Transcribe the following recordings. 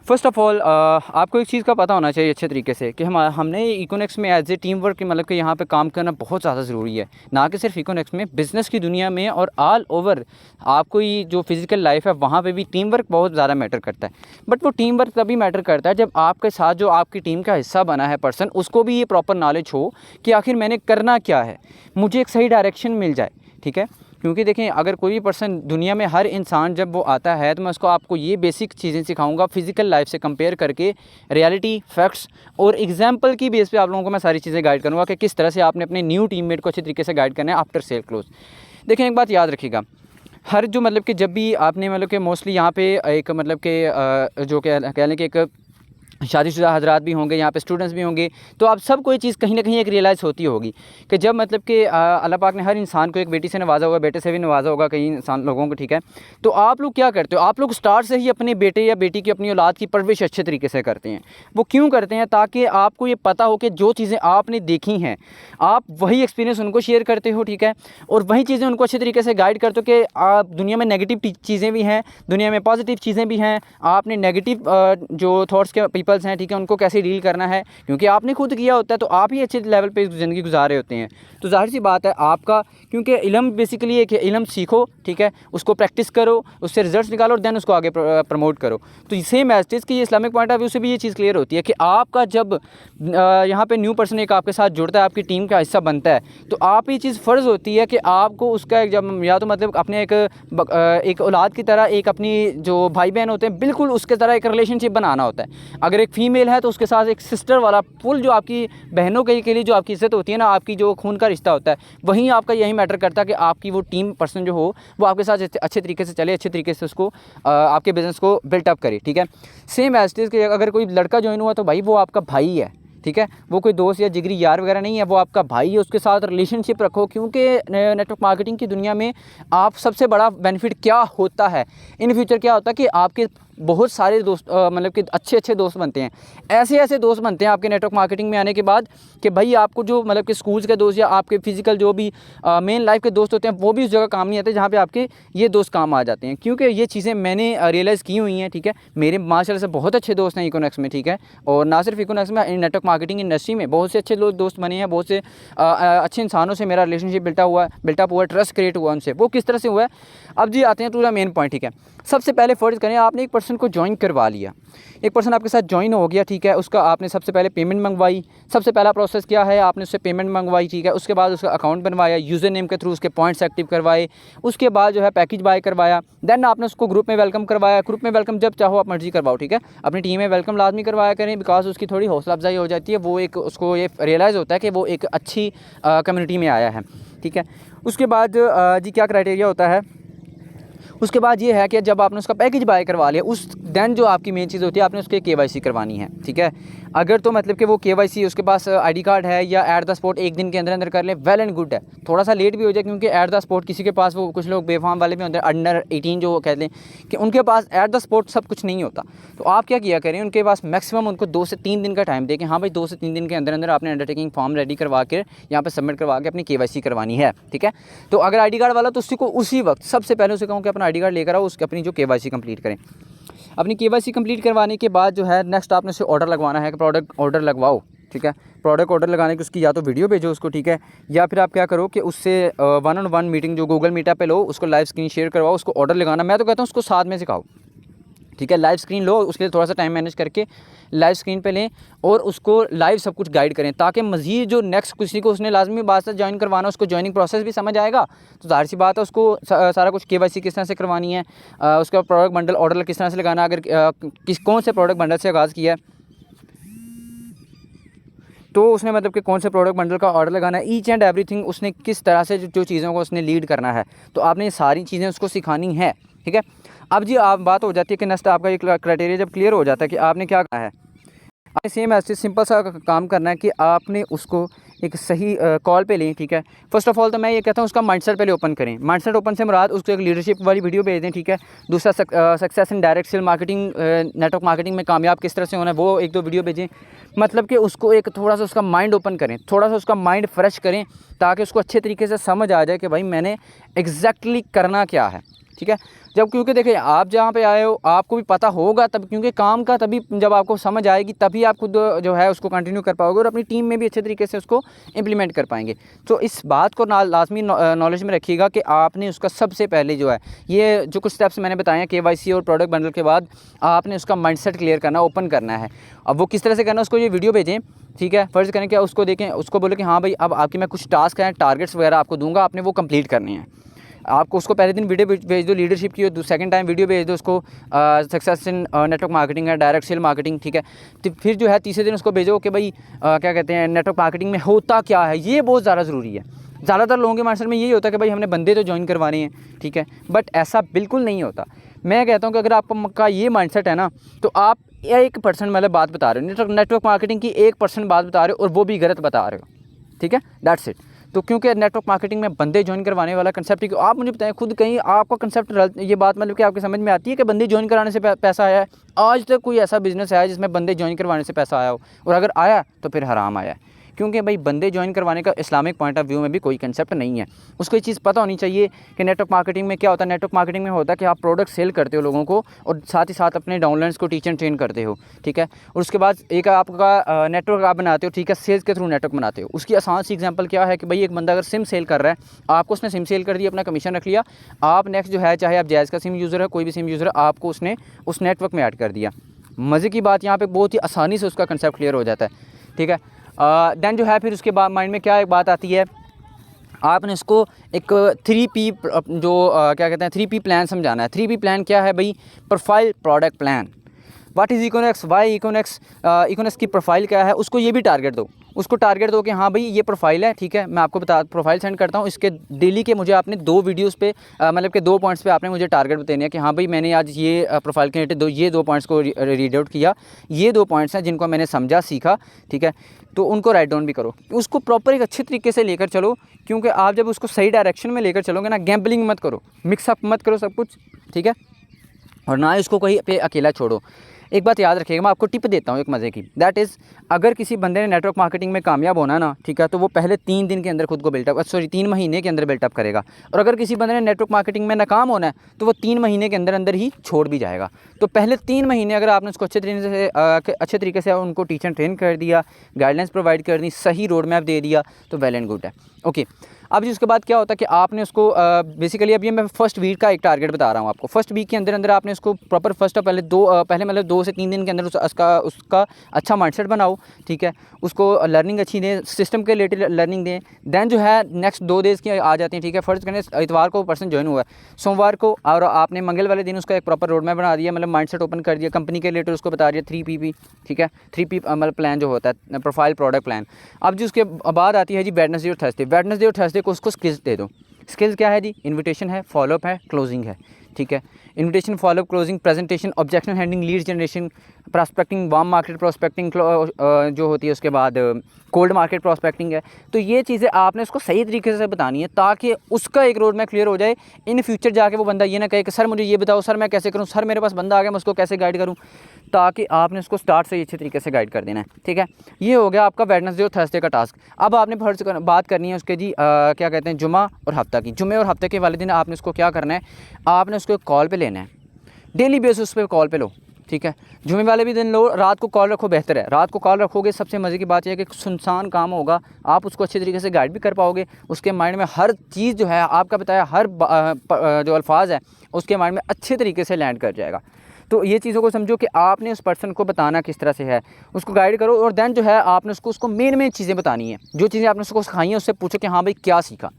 First of all आपको एक चीज़ का पता होना चाहिए अच्छे तरीके से कि हमने इकोनॉमिक्स में एज़ ए टीम वर्क मतलब कि यहाँ पे काम करना बहुत ज़्यादा ज़रूरी है। ना कि सिर्फ इकोनॉमिक्स में, बिज़नेस की दुनिया में और ऑल ओवर आपको ये जो फ़िज़िकल लाइफ़ है वहाँ पे भी टीम वर्क बहुत ज़्यादा मैटर करता है। बट वो टीम वर्क तभी मैटर करता है जब आपके साथ जो आपकी टीम का हिस्सा बना है पर्सन, उसको भी ये प्रॉपर नॉलेज हो कि आखिर मैंने करना क्या है, मुझे एक सही डायरेक्शन मिल जाए। ठीक है, क्योंकि देखें अगर कोई भी पर्सन दुनिया में, हर इंसान जब वो आता है तो मैं उसको आपको ये बेसिक चीज़ें सिखाऊंगा फिज़िकल लाइफ से कंपेयर करके, रियलिटी, फैक्ट्स और एग्जांपल की बेस पे आप लोगों को मैं सारी चीज़ें गाइड करूंगा कि किस तरह से आपने अपने न्यू टीममेट को अच्छे तरीके से गाइड करना है आफ्टर सेल क्लोज। देखें एक बात याद रखिएगा, हर जो मतलब कि जब भी आपने मतलब कि मोस्टली यहाँ पे एक मतलब कि जो कह लें कि एक शादीशुदा हज़रात भी होंगे, यहाँ पे स्टूडेंट्स भी होंगे, तो आप सबको ये चीज़ कहीं ना कहीं एक रियलाइज़ होती होगी कि जब मतलब कि अल्लाह पाक ने हर इंसान को एक बेटी से नवाजा होगा, बेटे से भी नवाजा होगा कई इंसान लोगों को। ठीक है, तो आप लोग क्या करते हो, आप लोग स्टार्ट से ही अपने बेटे या बेटी की, अपनी औलाद की परवरिश अच्छे तरीके से करते हैं। वो क्यों करते हैं? ताकि आपको ये पता हो कि जो चीज़ें आपने देखी हैं आप वही एक्सपीरियंस उनको शेयर करते हो। ठीक है, और वही चीज़ें उनको अच्छे तरीके से गाइड करते हो कि आप दुनिया में नेगेटिव चीज़ें भी हैं, दुनिया में पॉजिटिव चीज़ें भी हैं, आपने नेगेटिव जो थॉट्स के पीपल्स हैं, ठीक है, उनको कैसे डील करना है, क्योंकि आपने खुद किया होता है तो आप ही अच्छे लेवल पे ज़िंदगी गुजार रहे होते हैं। तो जाहिर सी बात है आपका, क्योंकि इल्म बेसिकली एक इल्म सीखो, ठीक है, उसको प्रैक्टिस करो, उससे रिजल्ट्स निकालो और देन उसको आगे प्रमोट करो। तो सेम एज कि ये इस्लामिक पॉइंट ऑफ व्यू से भी ये चीज़ क्लियर होती है कि आपका जब यहाँ पे न्यू पर्सन एक आपके साथ जुड़ता है, आपकी टीम का हिस्सा बनता है, तो आप ये चीज़ फ़र्ज़ होती है कि आपको उसका एक जब या तो मतलब अपने एक औलाद की तरह, एक अपनी जो भाई बहन होते हैं बिल्कुल उसके तरह एक रिलेशनशिप बनाना होता है। अगर एक फ़ीमेल है तो उसके साथ एक सिस्टर वाला फुल, जो आपकी बहनों के लिए जो आपकी इज़्ज़त होती है ना, आपकी जो खून का रिश्ता होता है, वहीं आपका यही मैटर करता है कि आपकी वो टीम पर्सन जो हो वो आपके साथ अच्छे तरीके से चले, अच्छे तरीके से उसको आपके बिज़नेस को बिल्टअप करे। ठीक है, सेम एज इट इज़ कि अगर कोई लड़का ज्वाइन हुआ तो भाई वो आपका भाई है। ठीक है, वो कोई दोस्त या जिगरी यार वगैरह नहीं है, वो आपका भाई है, उसके साथ रिलेशनशिप रखो। क्योंकि नेटवर्क मार्केटिंग की दुनिया में आप सबसे बड़ा बेनिफिट क्या होता है, इन फ्यूचर क्या होता है कि आपके बहुत सारे दोस्त मतलब कि अच्छे दोस्त बनते हैं, ऐसे दोस्त बनते हैं आपके नेटवर्क मार्केटिंग में आने के बाद कि भाई आपको जो मतलब कि स्कूल्स के दोस्त या आपके फिजिकल जो भी मेन लाइफ के दोस्त होते हैं वो भी उस जगह काम नहीं आते जहाँ पे आपके ये दोस्त काम आ जाते हैं। क्योंकि ये चीज़ें मैंने रियलाइज़ की हुई हैं। ठीक है, मेरे माशाल्लाह से बहुत अच्छे दोस्त हैं इकोनॉमिक्स में। ठीक है, और ना सिर्फ इकोनॉमिक्स में, नेटवर्क मार्केटिंग इंडस्ट्री में बहुत से अच्छे दोस्त बने हैं, बहुत से अच्छे इंसानों से मेरा रिलेशनशिप बिल्टअप हुआ, ट्रस्ट क्रिएट हुआ उनसे। वो किस तरह से हुआ है, अब जी आते हैं टू द मेन पॉइंट। ठीक है, सबसे पहले फ़र्ज़ करें आपने एक पर्सन को ज्वाइन करवा लिया, एक पर्सन आपके साथ ज्वाइन हो गया। ठीक है, उसका आपने सबसे पहले पेमेंट मंगवाई। सबसे पहला प्रोसेस क्या है, आपने उससे पेमेंट मंगवाई। ठीक है, उसके बाद उसका अकाउंट बनवाया, यूज़र नेम के थ्रू उसके पॉइंट्स एक्टिव करवाए, उसके बाद जो है पैकेज बाय करवाया, देन आपने उसको ग्रुप में वेलकम करवाया। ग्रुप में वेलकम जब चाहो आप मर्जी करवाओ। ठीक है, अपनी टीम में वेलकम लाजमी करवाया करें, बिकॉज उसकी थोड़ी हौसला अफजाई हो जाती है, वो एक उसको ये रियलाइज़ होता है कि वो एक अच्छी कम्युनिटी में आया है। ठीक है, उसके बाद जी क्या क्राइटेरिया होता है, उसके बाद ये है कि जब आपने उसका पैकेज बाय करवा लिया, उस देन जो आपकी मेन चीज़ होती है आपने उसके केवाईसी करवानी है। ठीक है, अगर तो मतलब कि वो केवाईसी उसके पास आईडी कार्ड है या एट द स्पॉट एक दिन के अंदर कर ले, वेल एंड गुड है। थोड़ा सा लेट भी हो जाए क्योंकि एट द स्पॉट किसी के पास, वो कुछ लोग बेफाम वाले भी होते हैं, अंडर 18 जो कह लें कि उनके पास एट द स्पॉट सब कुछ नहीं होता। तो आप क्या किया करें, उनके पास मैक्सिमम उनको 2 से 3 दिन का टाइम दें कि हाँ भाई 2 से 3 दिन के अंदर आपने अंडरटेकिंग फॉर्म रेडी करवा के यहाँ पर सबमिट करवा के अपनी केवाईसी करवानी है। ठीक है, तो अगर आईडी कार्ड वाला तो उसी को उसी वक्त सबसे पहले उसे कहूँ कि अपना आईडी कार्ड लेकर आओ, उसकी अपनी जो केवाईसी कंप्लीट करें। अपनी केवाईसी कंप्लीट करवाने के बाद जो है नेक्स्ट आपने उसे ऑर्डर लगवाना है कि प्रोडक्ट ऑर्डर लगवाओ। ठीक है, प्रोडक्ट ऑर्डर लगाने की उसकी या तो वीडियो भेजो उसको, ठीक है, या फिर आप क्या करो कि उससे 1-on-1 मीटिंग जो गूगल मीटअप पे लो, उसको लाइव स्क्रीन शेयर करवाओ, उसको ऑर्डर लगाना। मैं तो कहता हूँ उसको साथ में सिखाओ। ठीक है, लाइव स्क्रीन लो, उसके लिए थोड़ा सा टाइम मैनेज करके लाइव स्क्रीन पे लें और उसको लाइव सब कुछ गाइड करें, ताकि मज़ीद जो नेक्स्ट किसी को उसने लाजमी बात से ज्वाइन करवाना, उसको ज्वाइनिंग प्रोसेस भी समझ आएगा। तो जाहिर सी बात है उसको सारा कुछ केवाईसी किस तरह से करवानी है, उसका प्रोडक्ट बंडल ऑर्डर किस तरह से लगाना, अगर कौन से प्रोडक्ट बंडल से आगाज़ किया है तो उसने मतलब कि कौन से प्रोडक्ट बंडल का ऑर्डर लगाना है, ईच एंड एवरीथिंग उसने किस तरह से जो चीज़ों को उसने लीड करना है, तो आपने ये सारी चीज़ें उसको सिखानी है। ठीक है, अब जी आप बात हो जाती है कि नेक्स्ट आपका ये क्राइटेरिया जब क्लियर हो जाता है कि आपने क्या करना है, आपने सेम ऐसे सिंपल सा काम करना है कि आपने उसको एक सही कॉल पे लें। ठीक है, फर्स्ट ऑफ ऑल तो मैं ये कहता हूँ उसका माइंडसेट पहले ओपन करें। माइंडसेट ओपन से मुराद उसको एक लीडरशिप वाली वीडियो भेज दें। ठीक है, दूसरा success in direct sell marketing, network marketing में कामयाब किस तरह से होना है, वो 1-2 वीडियो भेजें। मतलब कि उसको एक थोड़ा सा उसका माइंड ओपन करें, थोड़ा सा उसका माइंड फ्रेश करें, ताकि उसको अच्छे तरीके से समझ आ जाए कि भाई मैंने एग्जैक्टली करना क्या है। ठीक है, जब क्योंकि देखिए आप जहाँ पे आए हो आपको भी पता होगा तब, क्योंकि काम का तभी जब आपको समझ आएगी तभी आप खुद जो है उसको कंटिन्यू कर पाओगे और अपनी टीम में भी अच्छे तरीके से उसको इम्प्लीमेंट कर पाएंगे। तो इस बात को लाजमी नॉलेज में रखिएगा कि आपने उसका सबसे पहले जो है ये जो कुछ स्टेप्स मैंने बताए हैं KYC और प्रोडक्ट बंडल के बाद आपने उसका माइंडसेट क्लियर करना, ओपन करना है। अब वो किस तरह से करना है उसको ये वीडियो भेजें, ठीक है, फ़र्ज़ करें कि उसको देखें, उसको बोले कि हाँ भाई अब आपकी मैं कुछ टास्क हैं, टारगेट्स वगैरह आपको दूंगा, आपने वो कंप्लीट करने हैं। आपको उसको पहले दिन वीडियो भेज दो लीडरशिप की, और सेकंड टाइम वीडियो भेज दो उसको सक्सेस इन नेटवर्क मार्केटिंग है, डायरेक्ट सेल मार्केटिंग, ठीक है। तो फिर जो है तीसरे दिन उसको भेजो कि भाई क्या कहते हैं नेटवर्क मार्केटिंग में होता क्या है, ये बहुत ज़्यादा ज़रूरी है। ज़्यादातर लोगों के माइंडसेट में यही होता है कि भाई हमने बंदे तो ज्वाइन करवाने हैं, ठीक है, बट ऐसा बिल्कुल नहीं होता। मैं कहता हूँ कि अगर आपका ये माइंडसेट है ना, तो आप 1% मतलब बात बता रहे हो, नेटवर्क मार्केटिंग की 1% बात बता रहे हो और वो भी गलत बता रहे हो, ठीक है, दैट्स इट। तो क्योंकि नेटवर्क मार्केटिंग में बंदे ज्वाइन करवाने वाला कंसेप्ट ही, आप मुझे बताएं खुद कहीं आपका कंसेप्ट ये बात मतलब कि आपके समझ में आती है कि बंदे ज्वाइन कराने से पैसा आया है? आज तक कोई ऐसा बिजनेस आया जिसमें बंदे ज्वाइन करवाने से पैसा आया हो? और अगर आया तो फिर हराम आया है, क्योंकि भाई बंदे ज्वाइन करवाने का इस्लामिक पॉइंट ऑफ व्यू में भी कोई कंसेप्ट नहीं है। उसको ये चीज़ पता होनी चाहिए कि नेटवर्क मार्केटिंग में क्या होता है। नेटवर्क मार्केटिंग में होता है कि आप प्रोडक्ट सेल करते हो लोगों को और साथ ही साथ अपने डाउनलाइंस को टीच एंड ट्रेन करते हो, ठीक है। और उसके बाद एक आपका नेटवर्क आप बनाते हो, ठीक है, सेल्स के थ्रू नेटवर्क बनाते हो। उसकी आसान सी एग्जांपल क्या है कि भाई एक बंदा अगर सिम सेल कर रहा है, आपको उसने सिम सेल कर दी, अपना कमीशन रख लिया, आप नेक्स्ट जो है चाहे आप जायज़ का सिम यूज़र है, कोई भी सिम यूज़र है, आपको उसने उस नेटवर्क में ऐड कर दिया। मज़े की बात यहाँ पे बहुत ही आसानी से उसका कंसेप्ट क्लियर हो जाता है, ठीक है। देन जो है फिर उसके बाद माइंड में क्या एक बात आती है, आपने इसको एक 3P जो क्या कहते हैं 3P प्लान समझाना है। 3P प्लान क्या है भाई? Profile, product, plan. What is Econex, why Econex, Econex की प्रोफाइल क्या है, उसको ये भी टारगेट दो। उसको टारगेट दो कि हाँ भाई ये प्रोफाइल है, ठीक है, मैं आपको प्रोफाइल सेंड करता हूँ, इसके डेली के मुझे आपने 2 वीडियोस पे मतलब कि 2 पॉइंट्स पे आपने मुझे टारगेट देने हैं कि हाँ भाई मैंने आज ये प्रोफाइल के रिलेटेड 2 पॉइंट्स को रीड आउट किया, ये 2 पॉइंट्स हैं जिनको मैंने समझा, सीखा, ठीक है, तो उनको राइट डाउन भी करो। उसको प्रॉपर एक अच्छे तरीके से लेकर चलो, क्योंकि आप जब उसको सही डायरेक्शन में लेकर चलोगे ना, गैम्बलिंग मत करो, मिक्सअप मत करो सब कुछ, ठीक है, और ना ही उसको कहीं पे अकेला छोड़ो। एक बात याद रखिएगा, मैं आपको टिप देता हूँ एक मज़े की, दैट इज़ अगर किसी बंदे ने नेटवर्क मार्केटिंग में कामयाब होना ना, ठीक है, तो वो पहले 3 दिन के अंदर खुद को बिल्टअप 3 महीने के अंदर बिल्टअप करेगा। और अगर किसी बंदे ने नेटवर्क मार्केटिंग में नाकाम होना है तो वो 3 महीने के अंदर अंदर ही छोड़ भी जाएगा। तो पहले 3 महीने अगर आपने उसको अच्छे तरीके से उनको टीच एंड ट्रेन कर दिया, गाइडलाइंस प्रोवाइड कर दी, सही रोड मैप दे दिया, तो वेल एंड गुड है। ओके, अब जी उसके बाद क्या होता है कि आपने उसको बेसिकली अब ये मैं फर्स्ट वीक का एक टारगेट बता रहा हूँ आपको। फर्स्ट वीक के अंदर अंदर आपने उसको प्रॉपर फर्स्ट पहले मतलब 2 से 3 दिन के अंदर उसका अच्छा माइंडसेट बनाओ, ठीक है, उसको लर्निंग अच्छी दें, सिस्टम के रिलेटेड लर्निंग दें। देन जो है नेक्स्ट 2 डेज़ की आ जाती हैं, ठीक है, फर्स्ट करें इतवार को पर्सन ज्वाइन हुआ है, सोमवार को और आपने मंगल वाले दिन उसका एक प्रॉपर रोड मैप बना दिया, मतलब माइंडसेट ओपन कर दिया, कंपनी के रिलेटेड उसको बता दिया 3PP, ठीक है, 3P मतलब प्लान जो होता है, प्रोफाइल, प्रोडक्ट, प्लान। अब जी उसके बाद आती है जी वेडनेसडे और थर्सडे। वेडनेसडे और थर्सडे को उसको स्किल्स दे दो। स्किल्स क्या है जी? इन्विटेशन है, फॉलोअप है, क्लोजिंग है, ठीक है, invitation, follow up, closing, presentation, objection handling, lead generation, prospecting, warm market prospecting जो होती है, उसके बाद कोल्ड मार्केट प्रॉस्पेक्टिंग है। तो ये चीज़ें आपने उसको सही तरीके से बतानी है ताकि उसका एक रोड मैप क्लियर हो जाए। इन फ्यूचर जाके वो बंदा ये ना कहे कि सर मुझे ये बताओ, सर मैं कैसे करूँ, सर मेरे पास बंदा आ गया मैं उसको कैसे गाइड करूँ, ताकि आपने उसको स्टार्ट से अच्छे तरीके से गाइड कर देना है, ठीक है। ये हो गया आपका वेडनेसडे और थर्सडे का टास्क। अब आपने फर्ज बात करनी है उसके जी क्या कहते हैं जुमा और हफ्ता की। जुमे और हफ्ते के वाले दिन आपने उसको क्या करना है, आपने उसको कॉल पे लेना है, डेली बेसिस पे कॉल पे लो, ठीक है। जुमे वाले भी दिन लो, रात को कॉल रखो, बेहतर है। रात को कॉल रखोगे सबसे मज़े की बात यह है कि सुनसान काम होगा, आप उसको अच्छे तरीके से गाइड भी कर पाओगे, उसके माइंड में हर चीज़ जो है आपका बताया हर जो अल्फाज है उसके माइंड में अच्छे तरीके से लैंड कर जाएगा। तो ये चीज़ों को समझो कि आपने उस पर्सन को बताना किस तरह से है, उसको गाइड करो। और देन जो है आपने उसको मेन चीज़ें बतानी है, जो चीज़ें आपने उसको सिखाई हैं उससे पूछो कि हाँ भाई क्या सीखा।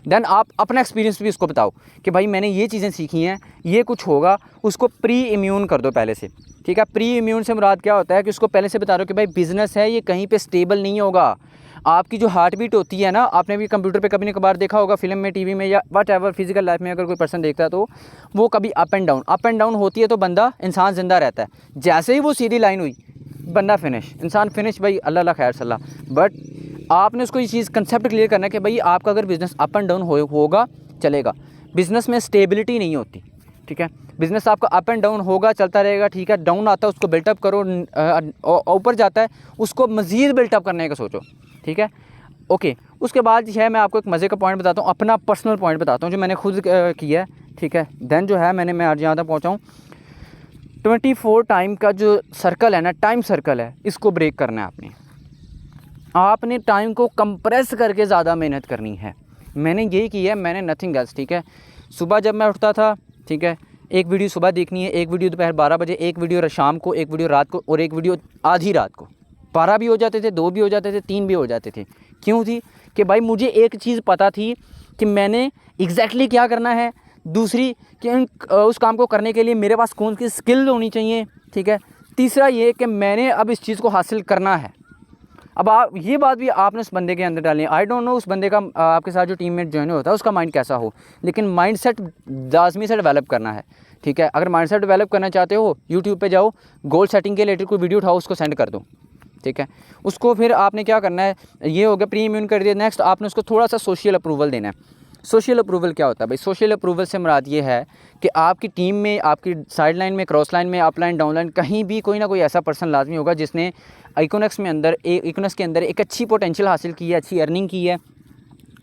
देन आप अपना एक्सपीरियंस भी उसको बताओ कि भाई मैंने ये चीज़ें सीखी हैं, ये कुछ होगा, उसको प्री इम्यून कर दो पहले से, ठीक है। प्री इम्यून से मुराद क्या होता है कि उसको पहले से बता रहे हो कि भाई बिज़नेस है, ये कहीं पे स्टेबल नहीं होगा। आपकी जो हार्ट बीट होती है ना, आपने भी कंप्यूटर पे कभी न कभार देखा होगा, फिल्म में, टीवी में या वट एवर फिजिकल लाइफ में अगर कोई पर्सन देखता है तो वो कभी अप एंड डाउन होती है, तो बंदा इंसान ज़िंदा रहता है। जैसे ही वो सीधी लाइन हुई बंदा फिनिश, इंसान फिनिश, भाई अल्लाह खैर सल्ला। बट आपने उसको ये चीज़ कंसेप्ट क्लियर करना है कि भाई आपका अगर बिज़नेस अप एंड डाउन होगा चलेगा, बिज़नेस में स्टेबिलिटी नहीं होती, ठीक है। बिज़नेस आपका अप एंड डाउन होगा, चलता रहेगा, ठीक है। डाउन आता है उसको बिल्टअप करो, ऊपर जाता है उसको मज़ीद बिल्टअप करने का सोचो, ठीक है। ओके, उसके बाद जो है मैं आपको एक मज़े का पॉइंट बताता हूँ, अपना पर्सनल पॉइंट बताता हूँ जो मैंने खुद किया है, ठीक है। देन जो है मैं आज यहाँ तक पहुँचा हूँ, 24 टाइम का जो सर्कल है ना, टाइम सर्कल है, इसको ब्रेक करना है आपने टाइम को कंप्रेस करके ज़्यादा मेहनत करनी है। मैंने यही किया है, मैंने नथिंग एल्स, ठीक है। सुबह जब मैं उठता था, ठीक है, एक वीडियो सुबह देखनी है, एक वीडियो दोपहर 12 बजे, एक वीडियो शाम को, एक वीडियो रात को, और एक वीडियो आधी रात को। 12 भी हो जाते थे, 2 भी हो जाते थे, 3 भी हो जाते थे। क्यों थी? कि भाई मुझे एक चीज़ पता थी कि मैंने एग्जैक्टली क्या करना है, दूसरी कि उस काम को करने के लिए मेरे पास कौन सी स्किल होनी चाहिए, ठीक है। तीसरा ये कि मैंने अब इस चीज़ को हासिल करना है। अब आप ये बात भी आपने उस बंदे के अंदर डालनी है। आई डोंट नो उस बंदे का आपके साथ जो टीममेट ज्वाइन होता है उसका माइंड कैसा हो, लेकिन माइंडसेट लाजमी से डेवलप करना है, ठीक है। अगर माइंडसेट डेवलप करना चाहते हो, यूट्यूब पे जाओ, गोल सेटिंग के रिलेटेड कोई वीडियो उठाओ, उसको सेंड कर दो, ठीक है। उसको फिर आपने क्या करना है, ये हो गया प्री इम्यून कर दिया। नेक्स्ट आपने उसको थोड़ा सा सोशल अप्रूवल देना है। सोशल अप्रूवल क्या होता है भाई? सोशल अप्रूवल से मुराद ये है कि आपकी टीम में, आपकी साइड लाइन में, क्रॉस लाइन में, अप लाइन, डाउन लाइन, कहीं भी कोई ना कोई ऐसा पर्सन लाजमी होगा जिसने इकोनॉक्स के अंदर एक अच्छी पोटेंशियल हासिल की है, अच्छी अर्निंग की है,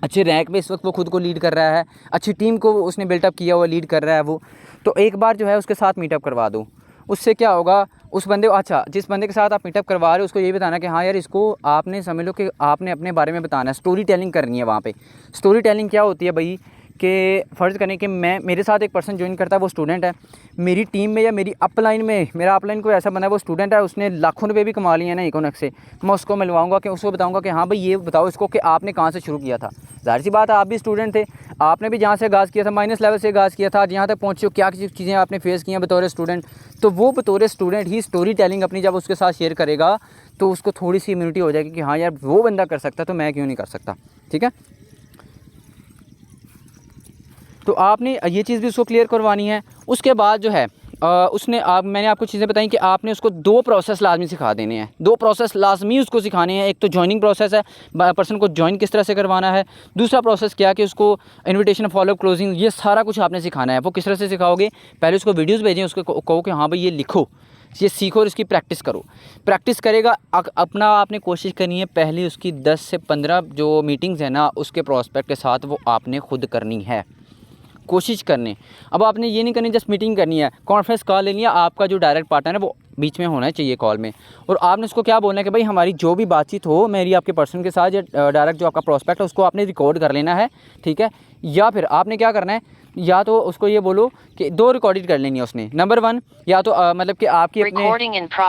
अच्छे रैंक में इस वक्त वो खुद को लीड कर रहा है, अच्छी टीम को उसने बिल्टअप किया हुआ लीड कर रहा है वो। तो एक बार जो है उसके साथ मीटअप करवा दो। उससे क्या होगा, उस बंदे को, अच्छा जिस बंदे के साथ आप मीटअप करवा रहे हो उसको ये बताना कि हाँ यार, इसको आपने समझ लो कि आपने अपने बारे में बताना है, स्टोरी टेलिंग करनी है वहाँ पे। स्टोरी टेलिंग क्या होती है भाई, कि फ़र्ज़ करें कि मेरे साथ एक पर्सन ज्वाइन करता है, वो स्टूडेंट है, मेरी टीम में या मेरी अपलाइन में, मेरा अपलाइन कोई ऐसा बंदा है वो स्टूडेंट है, उसने लाखों रुपये भी कमा लिए हैं ना इकोनॉक्स से, मैं उसको मिलवाऊंगा कि उसको बताऊंगा कि हाँ भाई ये बताओ इसको कि आपने कहाँ से शुरू किया था। ज़ाहिर सी बात है, आप भी स्टूडेंट थे, आपने भी जहाँ से आगाज़ किया था, माइनस लेवल से आगाज़ किया था, जहाँ तक पहुँचे हो, क्या चीज़ें आपने फेस की हैं बतौर स्टूडेंट। तो वो बतौर स्टूडेंट ही स्टोरी टेलिंग अपनी जब उसके साथ शेयर करेगा तो उसको थोड़ी सी इम्यूनिटी हो जाएगी कि हाँ यार वो बंदा कर सकता तो मैं क्यों नहीं कर सकता, ठीक है। तो आपने ये चीज़ भी उसको क्लियर करवानी है। उसके बाद जो है मैंने आपको चीज़ें बताई कि आपने उसको 2 प्रोसेस लाजमी सिखा देने हैं, 2 प्रोसेस लाजमी उसको सिखाने हैं। एक तो जॉइनिंग प्रोसेस है, पर्सन को जॉइन किस तरह से करवाना है। दूसरा प्रोसेस क्या कि उसको इन्विटेशन, फॉलोअप, क्लोजिंग, ये सारा कुछ आपने सिखाना है। वो किस तरह से सिखाओगे? पहले उसको वीडियोज़ भेजें, उसको कहो कि हाँ भाई ये लिखो, ये सीखो और इसकी प्रैक्टिस करो। प्रैक्टिस करेगा, अपना आपने कोशिश करनी है पहले उसकी 10 से 15 जो मीटिंग्स हैं ना उसके प्रॉस्पेक्ट के साथ, वो आपने खुद करनी है, कोशिश करने। अब आपने ये नहीं करनी जस्ट मीटिंग करनी है, कॉन्फ्रेंस कॉल लेनी है, आपका जो डायरेक्ट पार्टनर है वो बीच में होना चाहिए कॉल में, और आपने उसको क्या बोलना है कि भाई हमारी जो भी बातचीत हो मेरी आपके पर्सन के साथ या डायरेक्ट जो आपका प्रोस्पेक्ट है उसको आपने रिकॉर्ड कर लेना है, ठीक है। या फिर आपने क्या करना है, या तो उसको ये बोलो कि 2 रिकॉर्डेड कर लेनी है उसने। नंबर 1 या तो मतलब कि आपकी अपने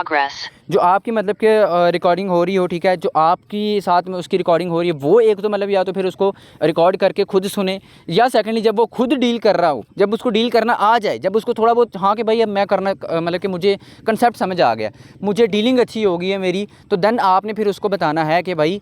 जो आपकी मतलब कि रिकॉर्डिंग हो रही हो, ठीक है, जो आपकी साथ में उसकी रिकॉर्डिंग हो रही है वो एक तो मतलब या तो फिर उसको रिकॉर्ड करके खुद सुने, या सेकेंडली जब वो खुद डील कर रहा हो, जब उसको डील करना आ जाए, जब उसको थोड़ा बहुत हाँ कि भाई अब मैं करना मतलब कि मुझे कंसेप्ट समझ आ गया, मुझे डीलिंग अच्छी हो गई है मेरी, तो देन आपने फिर उसको बताना है कि भाई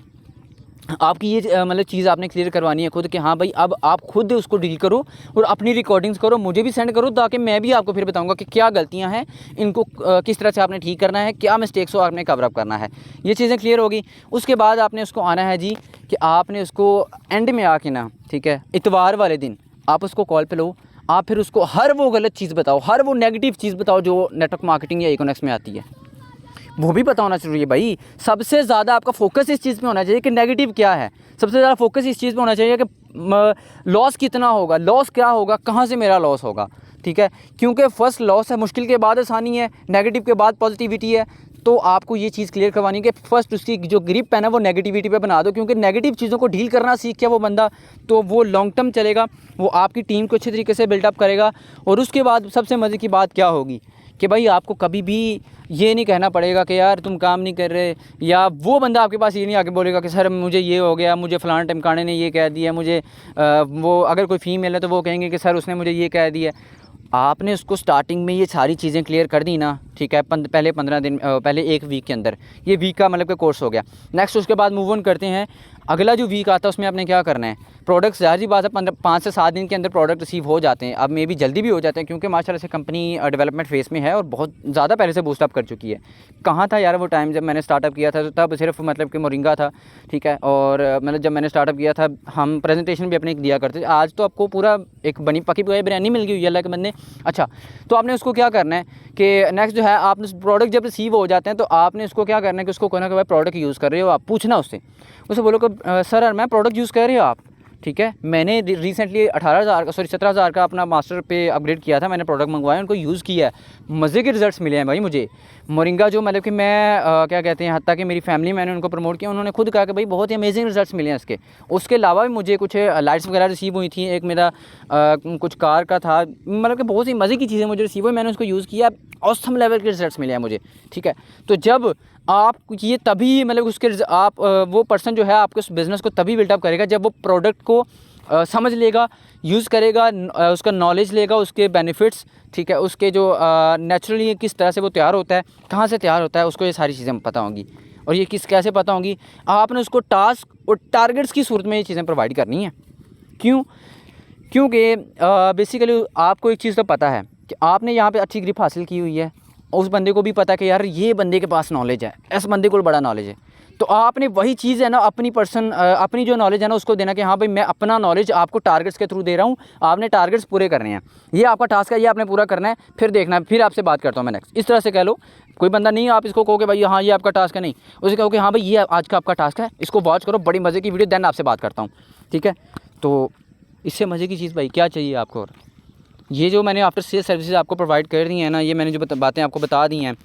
आपकी ये मतलब चीज़ आपने क्लियर करवानी है खुद कि हाँ भाई अब आप खुद उसको डील करो और अपनी रिकॉर्डिंग्स करो, मुझे भी सेंड करो, ताकि मैं भी आपको फिर बताऊंगा कि क्या गलतियां हैं, इनको किस तरह से आपने ठीक करना है, क्या मिस्टेक्स हो आपने कवर अप करना है। ये चीज़ें क्लियर होगी। उसके बाद आपने उसको आना है जी कि आपने उसको एंड में आके ना, ठीक है, इतवार वाले दिन आप उसको कॉल पे लो, आप फिर उसको हर वो गलत चीज़ बताओ, हर वो नेगेटिव चीज़ बताओ जो नेटवर्क मार्केटिंग या इकोनॉमिक्स में आती है, वो भी पता होना चाहिए भाई। सबसे ज़्यादा आपका फोकस इस चीज़ पे होना चाहिए कि नेगेटिव क्या है, सबसे ज़्यादा फोकस इस चीज़ पे होना चाहिए कि लॉस कितना होगा, लॉस क्या होगा, कहाँ से मेरा लॉस होगा, ठीक है। क्योंकि फर्स्ट लॉस है, मुश्किल के बाद आसानी है, नेगेटिव के बाद पॉजिटिविटी है। तो आपको ये चीज़ क्लियर करवानी है कि फर्स्ट उसकी जो ग्रिप है ना वो नेगेटिविटी पे बना दो, क्योंकि नेगेटिव चीज़ों को डील करना सीख गया वो बंदा तो वो लॉन्ग टर्म चलेगा, वो आपकी टीम को अच्छे तरीके से बिल्डअप करेगा। और उसके बाद सबसे मज़े की बात क्या होगी कि भाई आपको कभी भी ये नहीं कहना पड़ेगा कि यार तुम काम नहीं कर रहे, या वो बंदा आपके पास ये नहीं आके बोलेगा कि सर मुझे ये हो गया, मुझे फ़लाना टिमकाने ने ये कह दिया, मुझे वो अगर कोई फीमेल है तो वो कहेंगे कि सर उसने मुझे ये कह दिया। आपने उसको स्टार्टिंग में ये सारी चीज़ें क्लियर कर दी ना, ठीक है, पहले 15 दिन पहले 1 वीक के अंदर, ये वीक का मतलब का कोर्स हो गया। नेक्स्ट उसके बाद मूव ऑन करते हैं, अगला जो वीक आता है उसमें आपने क्या करना है, प्रोडक्ट्स ज़ाहिर सी बात है 5 से 7 दिन के अंदर प्रोडक्ट रिसीव हो जाते हैं, अब मे भी जल्दी भी हो जाते हैं क्योंकि माशाल्लाह से कंपनी डेवलपमेंट फेस में है और बहुत ज़्यादा पहले से बूस्टअप कर चुकी है। कहाँ था यार वो टाइम जब मैंने स्टार्टअप किया था, तो तब सिर्फ मतलब कि मोरिंगा था, ठीक है, और मतलब जब मैंने स्टार्टअप किया था हम प्रेजेंटेशन भी अपने दिया करते थे। आज तो आपको पूरा एक बनी पकी बिरयानी मिल गई हुई है अल्लाह के बंदे। अच्छा, तो आपने उसको क्या करना है कि नेक्स्ट जो है आपने प्रोडक्ट जब रिसीव हो जाते हैं तो आपने उसको क्या करना है कि उसको कहना कि भाई प्रोडक्ट यूज़ कर रहे हो, आप पूछना उससे बोलो कि सर मैं प्रोडक्ट यूज़ कर रहे हो आप, ठीक है। मैंने रिसेंटली 17,000 का अपना मास्टर पे अपग्रेड किया था, मैंने प्रोडक्ट मंगवाया, उनको यूज़ किया है, मज़े के रिज़ल्ट्स मिले हैं भाई मुझे। मोरिंगा जो मतलब कि मैं क्या कहते हैं, हत्ता कि मेरी फैमिली मैंने उनको प्रमोट किया, उन्होंने खुद कहा कि भाई बहुत ही अमेजिंग रिज़ल्ट्स मिले हैं इसके। उसके अलावा भी मुझे कुछ लाइट्स वगैरह रिसीव हुई थी, एक मेरा कुछ कार का था, मतलब कि बहुत ही मज़े की चीज़ें मुझे रिसीव हुई, मैंने उसको यूज़ किया, ऑसम लेवल के रिज़ल्ट्स मिले हैं मुझे, ठीक है। तो जब आप ये तभी मतलब उसके आप वो पर्सन जो है आपके उस बिज़नेस को तभी बिल्डअप करेगा जब वो प्रोडक्ट को समझ लेगा, यूज़ करेगा, उसका नॉलेज लेगा, उसके बेनिफिट्स, ठीक है, उसके जो नेचुरली किस तरह से वो तैयार होता है, कहाँ से तैयार होता है, उसको ये सारी चीज़ें पता होंगी। और ये कैसे पता होंगी, आपने उसको टास्क और टारगेट्स की सूरत में ये चीज़ें प्रोवाइड करनी है। क्यों? क्योंकि बेसिकली आपको एक चीज़ तो पता है कि आपने यहाँ पे अच्छी ग्रिप हासिल की हुई है, उस बंदे को भी पता है कि यार ये बंदे के पास नॉलेज है, इस बंदे को बड़ा नॉलेज है। तो आपने वही चीज़ है ना अपनी जो नॉलेज है ना उसको देना कि हाँ भाई मैं अपना नॉलेज आपको टारगेट्स के थ्रू दे रहा हूँ, आपने टारगेट्स पूरे करने हैं, ये आपका टास्क है, ये आपने पूरा करना है, फिर देखना है, फिर आपसे बात करता हूँ मैं नेक्स्ट। इस तरह से कह लो, कोई बंदा नहीं आप इसको कहो कि भाई हाँ ये आपका टास्क है, नहीं, उसे कहो कि हाँ भाई ये आज का आपका टास्क है, इसको वॉच करो, बड़ी मज़े की वीडियो, देन आपसे बात करता हूँ, ठीक है। तो इससे मज़े की चीज़ भाई क्या चाहिए आपको। और ये जो मैंने आफ्टर सेल सर्विसेज आपको प्रोवाइड कर दी हैं ना, ये मैंने जो बातें आपको बता दी हैं,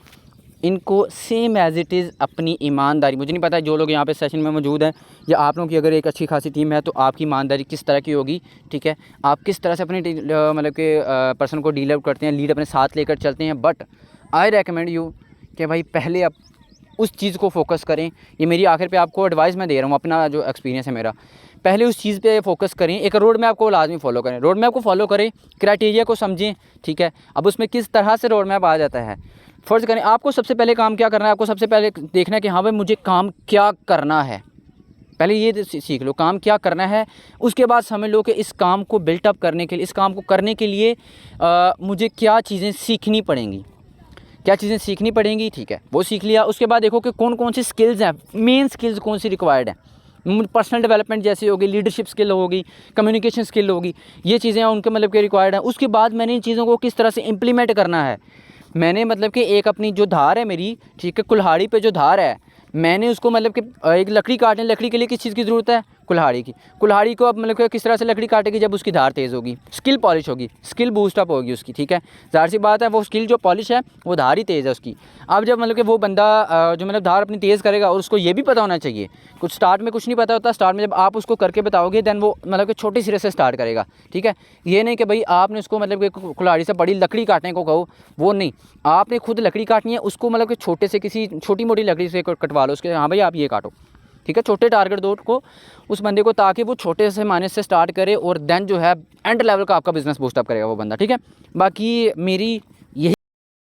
इनको सेम एज़ इट इज़ अपनी ईमानदारी, मुझे नहीं पता जो लोग यहाँ पे सेशन में मौजूद हैं या आप लोगों की अगर एक अच्छी खासी टीम है तो आपकी ईमानदारी किस तरह की होगी, ठीक है। आप किस तरह से अपने मतलब कि पर्सन को डील आउट करते हैं, लीड अपने साथ लेकर चलते हैं। बट आई रेकमेंड यू कि भाई पहले आप उस चीज़ को फोकस करें। ये मेरी आखिर पे आपको एडवाइस मैं दे रहा हूँ, अपना जो एक्सपीरियंस है मेरा, पहले उस चीज़ पे फोकस करें। एक रोड मैप को लाजमी फॉलो करें, रोड मैप को फॉलो करें, क्राइटेरिया को समझें, ठीक है। अब उसमें किस तरह से रोड मैप आ जाता है, फ़र्ज़ करें आपको सबसे पहले काम क्या करना है, आपको सबसे पहले देखना है कि हाँ भाई मुझे काम क्या करना है, पहले ये सीख लो काम क्या करना है। उसके बाद समझ लो कि इस काम को बिल्टअप करने के लिए, इस काम को करने के लिए मुझे क्या चीज़ें सीखनी पड़ेंगी, क्या चीज़ें सीखनी पड़ेंगी, ठीक है, वो सीख लिया। उसके बाद देखो कि कौन कौन सी स्किल्स हैं, मेन स्किल्स कौन सी रिक्वायर्ड हैं। पर्सनल डेवलपमेंट जैसी होगी, लीडरशिप स्किल होगी, कम्युनिकेशन स्किल होगी, ये चीज़ें उनके मतलब के रिक्वायर्ड हैं। उसके बाद मैंने इन चीज़ों को किस तरह से इम्प्लीमेंट करना है, मैंने मतलब कि एक अपनी जो धार है मेरी, ठीक है, कुल्हाड़ी पे जो धार है, मैंने उसको मतलब कि एक लकड़ी काटने, लकड़ी के लिए किस चीज़ की ज़रूरत है, कुल्हाड़ी की। कुल्हाड़ी को अब मतलब कि किस तरह से लकड़ी काटेगी, जब उसकी धार तेज़ होगी, स्किल पॉलिश होगी, स्किल बूस्टअप होगी उसकी, ठीक है। ज़ाहिर सी बात है वो स्किल जो पॉलिश है वो धार ही तेज़ है उसकी। अब जब मतलब कि वो बंदा जो मतलब धार अपनी तेज़ करेगा, और उसको ये भी पता होना चाहिए, कुछ स्टार्ट में कुछ नहीं पता होता, स्टार्ट में जब आप उसको करके बताओगे दैन वो मतलब कि छोटे सिरे से स्टार्ट करेगा, ठीक है। ये नहीं कि भाई आपने उसको मतलब कि कुल्हाड़ी से बड़ी लकड़ी काटने को कहो, वो नहीं, आपने खुद लकड़ी काटनी है, उसको मतलब कि छोटे से किसी छोटी मोटी लकड़ी से कटवा लो उसके, हाँ भाई आप ये काटो, ठीक है। छोटे टारगेट दो को उस बंदे को, ताकि वो छोटे से माइनस से स्टार्ट करे और देन जो है एंड लेवल का आपका बिजनेस बूस्टअप करेगा वो बंदा, ठीक है। बाकी मेरी